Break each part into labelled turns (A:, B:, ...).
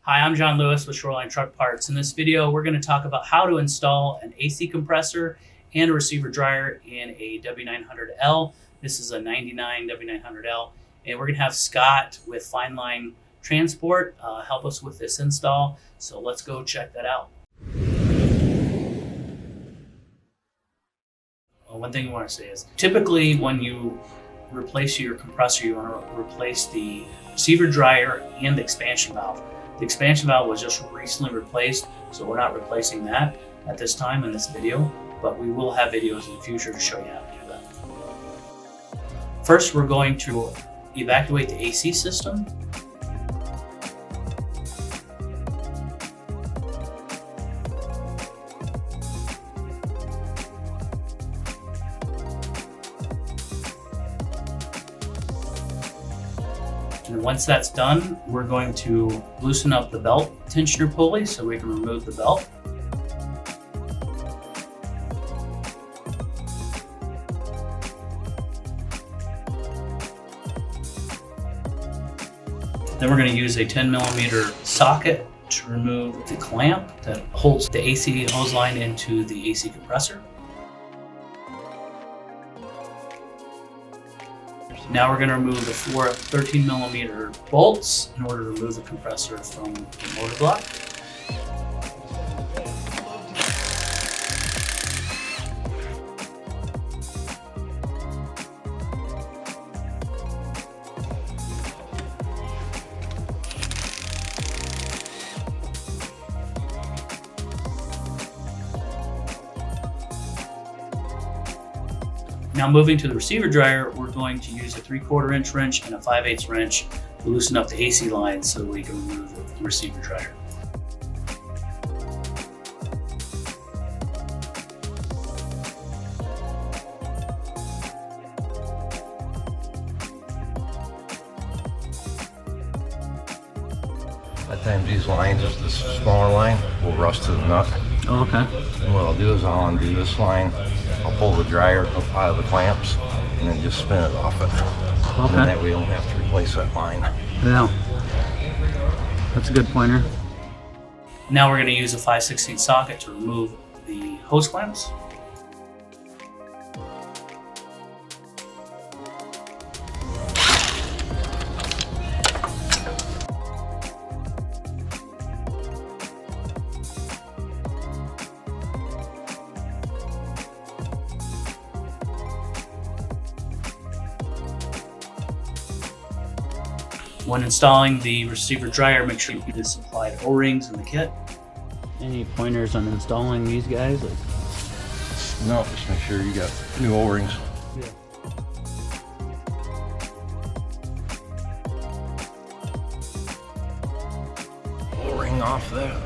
A: Hi, I'm John Lewis with Shoreline Truck Parts. In this video, we're going to talk about how to install an AC compressor and a receiver dryer in a W900L. This is a 99 W900L, and we're going to have Scott with Fine Line Transport help us with this install. So let's go check that out. One thing I want to say is typically when you replace your compressor, you want to replace the receiver dryer and the expansion valve. The expansion valve was just recently replaced, so we're not replacing that at this time in this video, but we will have videos in the future to show you how to do that. First, we're going to evacuate the AC system. And once that's done, we're going to loosen up the belt tensioner pulley so we can remove the belt. Then we're going to use a 10mm socket to remove the clamp that holds the AC hose line into the AC compressor. Now we're going to remove the four 13mm bolts in order to remove the compressor from the motor block. Now moving to the receiver dryer, we're going to use a 3/4 inch wrench and a 5/8 wrench to loosen up the AC line so we can remove the receiver dryer.
B: At times these lines, this smaller line, will rust to the nut.
A: Oh, okay.
B: And what I'll do is I'll undo this line, I'll pull the dryer up out of the clamps, and then just spin it off it.
A: Okay.
B: And then that way we don't have to replace that line.
A: Yeah, that's a good pointer. Now we're going to use a 5/16 socket to remove the hose clamps. When installing the receiver dryer, make sure you get the supplied O-rings in the kit. Any pointers on installing these guys?
B: No, just make sure you got new O-rings.
A: Yeah.
B: O-ring off that.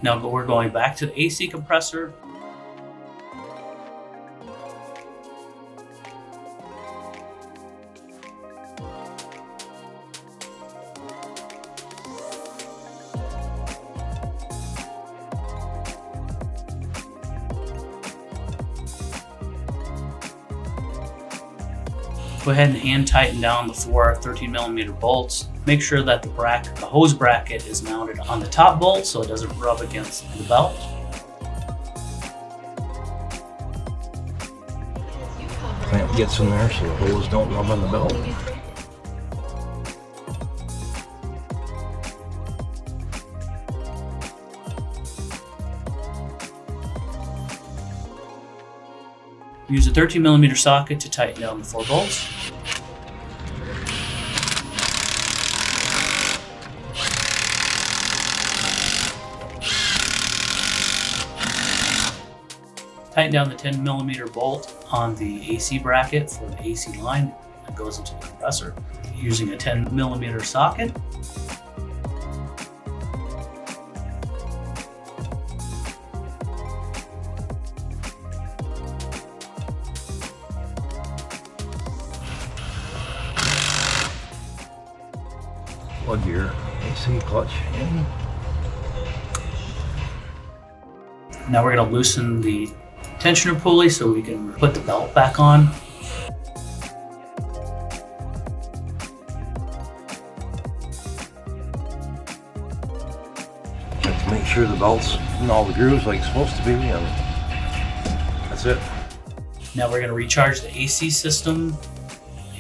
A: Now we're going back to the AC compressor. Go ahead and hand tighten down the 4 13mm bolts. Make sure that the hose bracket is mounted on the top bolt so it doesn't rub against the belt.
B: Clamp gets in there so the hose don't rub on the belt.
A: Use a 13mm socket to tighten down the 4 bolts. Tighten down the 10mm bolt on the AC bracket for the AC line that goes into the compressor using a 10mm socket.
B: Plug your AC clutch in.
A: Now we're going to loosen the tensioner pulley so we can put the belt back on.
B: Have to make sure the belt's in all the grooves like it's supposed to be, and that's it.
A: Now we're going to recharge the AC system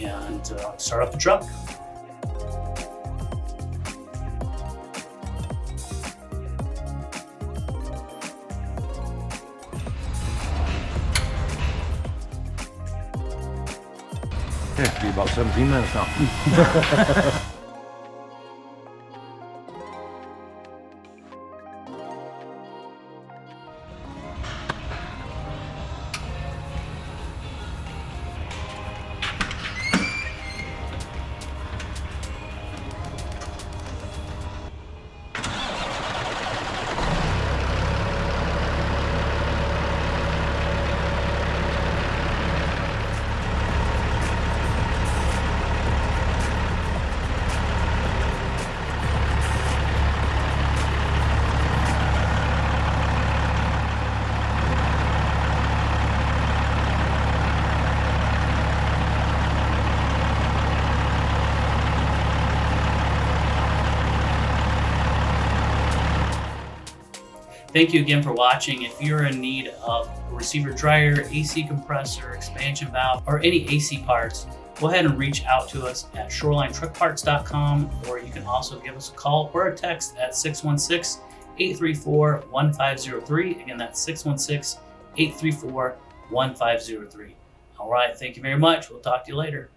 A: and start up the truck.
B: Yeah, it'll be about 17 minutes now.
A: Thank you again for watching. If you're in need of a receiver dryer, AC compressor, expansion valve, or any AC parts, go ahead and reach out to us at shorelinetruckparts.com, or you can also give us a call or a text at 616-834-1503. Again, that's 616-834-1503. All right, thank you very much. We'll talk to you later.